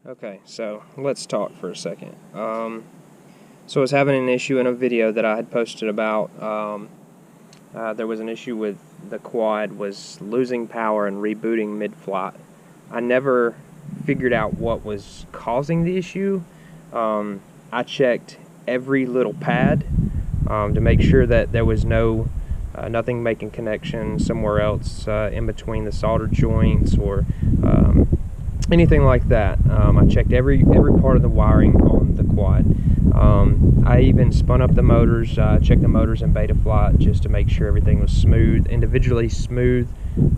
Okay, so let's talk for a second. So I was having an issue in a video that I had posted about. There was an issue with the quad was losing power and rebooting mid-flight. I never figured out what was causing the issue. I checked every little pad to make sure that there was nothing making connection somewhere else in between the solder joints or anything like that. I checked every part of the wiring on the quad. I even spun up the motors, checked the motors in Betaflight just to make sure everything was smooth, individually smooth.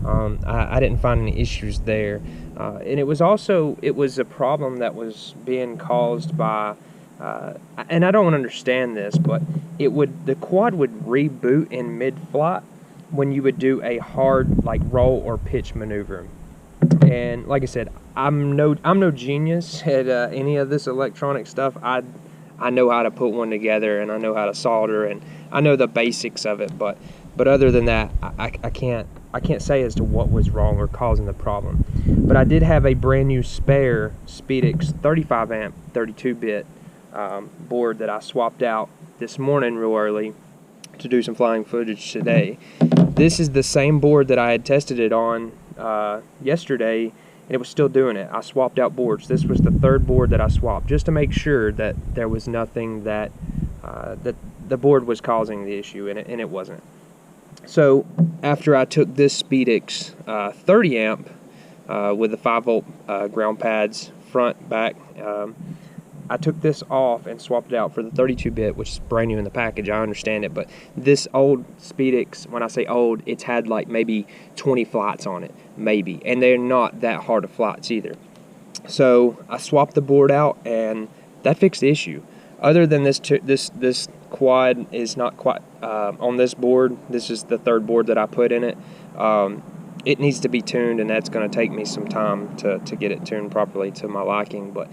I didn't find any issues there. And it was a problem that was being caused by, and I don't understand this, but the quad would reboot in mid-flight when you would do a hard like roll or pitch maneuver. And like I said, I'm no genius at any of this electronic stuff. I know how to put one together, and I know how to solder, and I know the basics of it. But other than that, I can't say as to what was wrong or causing the problem. But I did have a brand new spare Spedix 35 amp 32-bit board that I swapped out this morning real early to do some flying footage today. This is the same board that I had tested it on yesterday, and it was still doing it. I swapped out boards. This was the third board that I swapped just to make sure that there was nothing that the board was causing the issue, and it wasn't. So after I took this Spedix 30 amp with the 5-volt ground pads front, back, I took this off and swapped it out for the 32-bit, which is brand new in the package. I understand it, but this old Spedix, when I say old, it's had like maybe 20 flights on it, maybe, and they're not that hard of flights either. So I swapped the board out, and that fixed the issue. Other than this quad is not quite on this board. This is the third board that I put in it. It needs to be tuned, and that's going to take me some time to get it tuned properly to my liking. But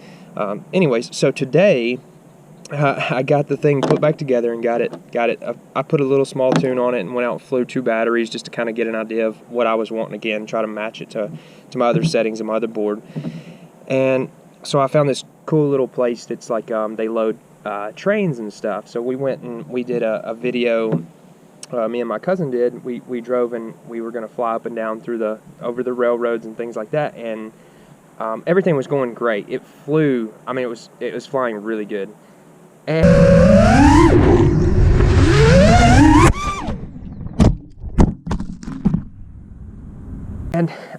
anyways, so today I got the thing put back together and got it. I put a little small tune on it and went out and flew 2 batteries just to kind of get an idea of what I was wanting again, try to match it to my other settings in my other board. And so I found this cool little place that's like they load trains and stuff. So we went and we did a video. Me and my cousin did. We drove, and we were going to fly up and down over the railroads and things like that, and everything was going great. It flew. I mean, it was flying really good. And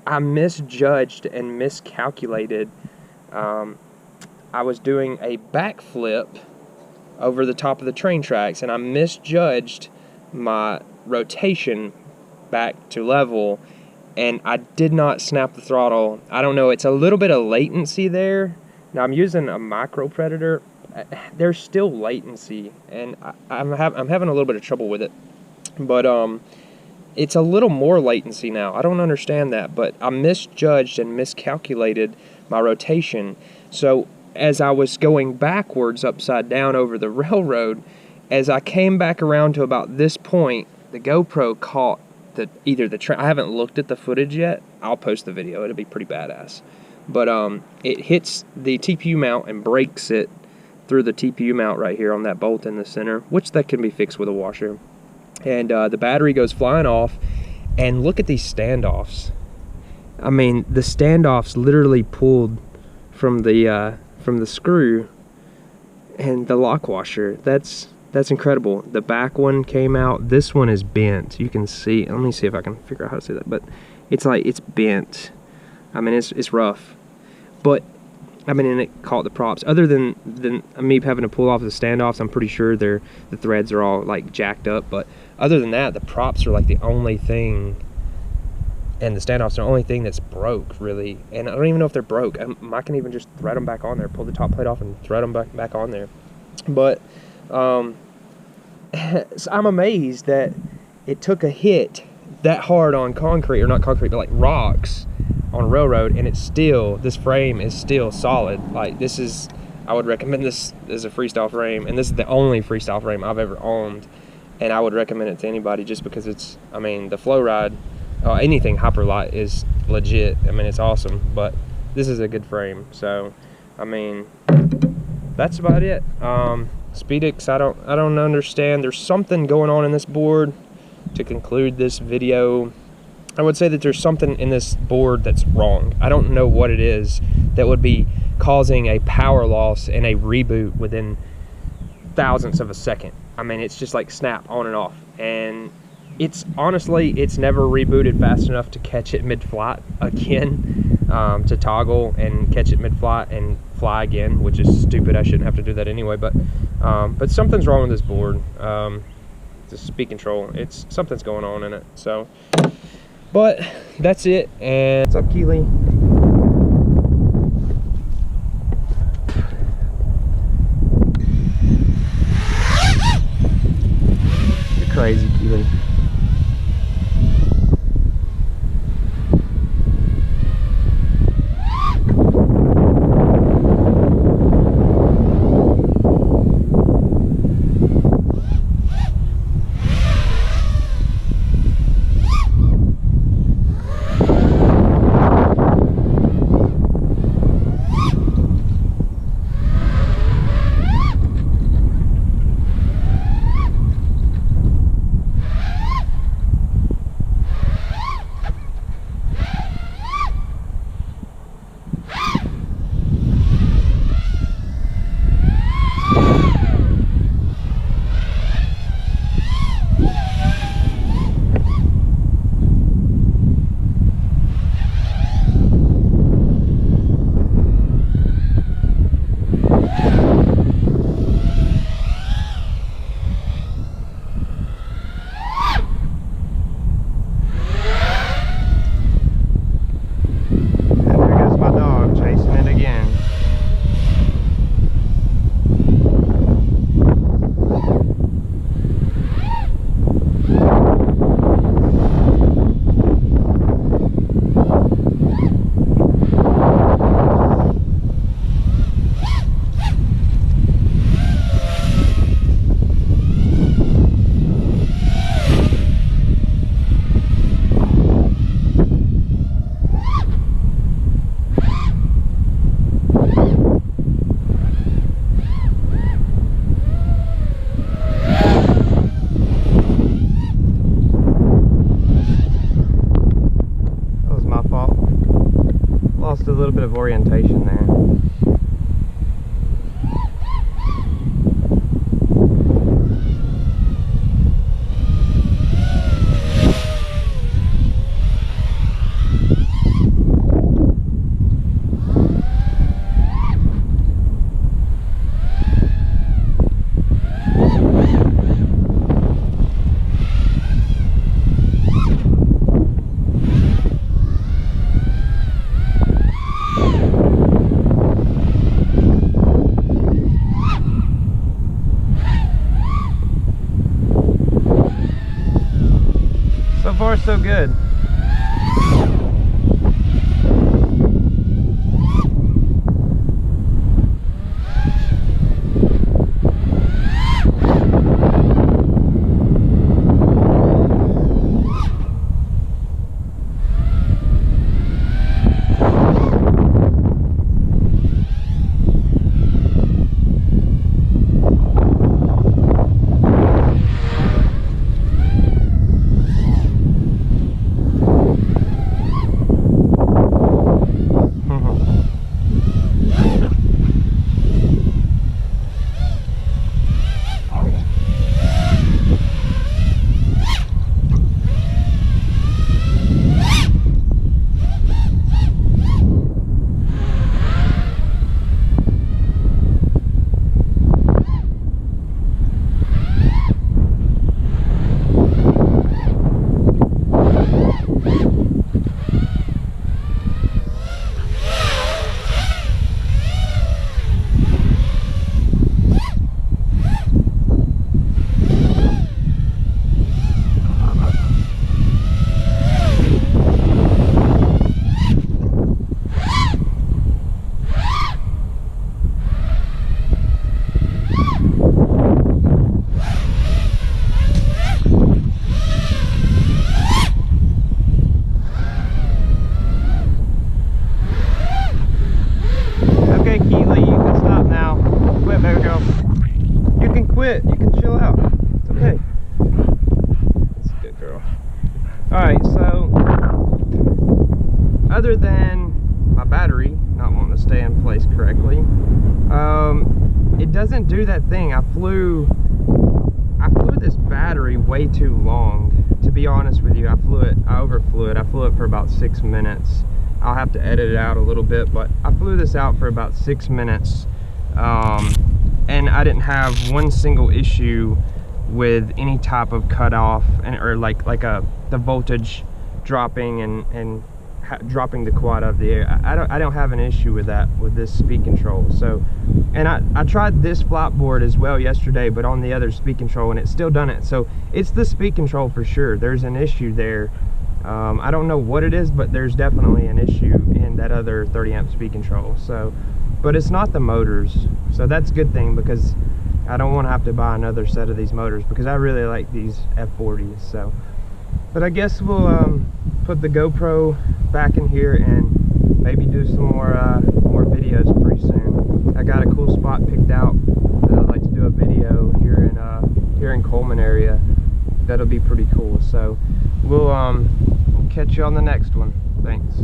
I misjudged and miscalculated. I was doing a backflip over the top of the train tracks, and I misjudged my rotation back to level, and I did not snap the throttle. I don't know, it's a little bit of latency there. Now I'm using a micro predator. There's still latency, and I'm having a little bit of trouble with it, but it's a little more latency now. I don't understand that, but I misjudged and miscalculated my rotation. So as I was going backwards upside down over the railroad, as I came back around to about this point, the GoPro caught either the train. I haven't looked at the footage yet. I'll post the video. It'll be pretty badass. But it hits the TPU mount and breaks it through the TPU mount right here on that bolt in the center, which that can be fixed with a washer. And the battery goes flying off. And look at these standoffs. I mean, the standoffs literally pulled from the screw and the lock washer. That's incredible. The back one came out. This one is bent. You can see. Let me see if I can figure out how to say that. But it's bent. I mean, it's rough. But I mean, and it caught the props. Other than me having to pull off the standoffs, I'm pretty sure the threads are all like jacked up. But other than that, the props are like the only thing, and the standoffs are the only thing that's broke, really. And I don't even know if they're broke. I can even just thread them back on there, pull the top plate off, and thread them back on there. But so I'm amazed that it took a hit that hard on concrete, or not concrete, but like rocks on a railroad, and this frame is still solid. Like, I would recommend this as a freestyle frame, and this is the only freestyle frame I've ever owned, and I would recommend it to anybody just because I mean, the flow ride, anything Hyperlight is legit. I mean, it's awesome, but this is a good frame. So I mean, that's about it. Spedix, I don't understand. There's something going on in this board. To conclude this video, I would say that there's something in this board that's wrong. I don't know what it is that would be causing a power loss and a reboot within thousandths of a second. I mean, it's just like snap on and off, and it's honestly, it's never rebooted fast enough to catch it mid-flight again, to toggle and catch it mid-flight and fly again, which is stupid. I shouldn't have to do that anyway, but something's wrong with this board. The speed control, something's going on in it. So, but that's it. And what's up, Keely? You're crazy, Keely. Lost a little bit of orientation there. So far, so good. stay in place correctly. It doesn't do that thing. I flew this battery way too long, to be honest with you. I overflew it. I flew it for about 6 minutes. I'll have to edit it out a little bit, but I flew this out for about 6 minutes, and I didn't have one single issue with any type of cutoff, or like the voltage dropping and dropping the quad out of the air. I don't have an issue with that with this speed control. So, and I tried this flight board as well yesterday, but on the other speed control, and it's still done it. So it's the speed control for sure. There's an issue there. I don't know what it is, but there's definitely an issue in that other 30 amp speed control. So, but it's not the motors, so that's a good thing, because I don't want to have to buy another set of these motors, because I really like these F40s. So, but I guess we'll put the GoPro back in here and maybe do some more videos pretty soon. I got a cool spot picked out that I'd like to do a video here in Coleman area. That'll be pretty cool. So we'll catch you on the next one. Thanks.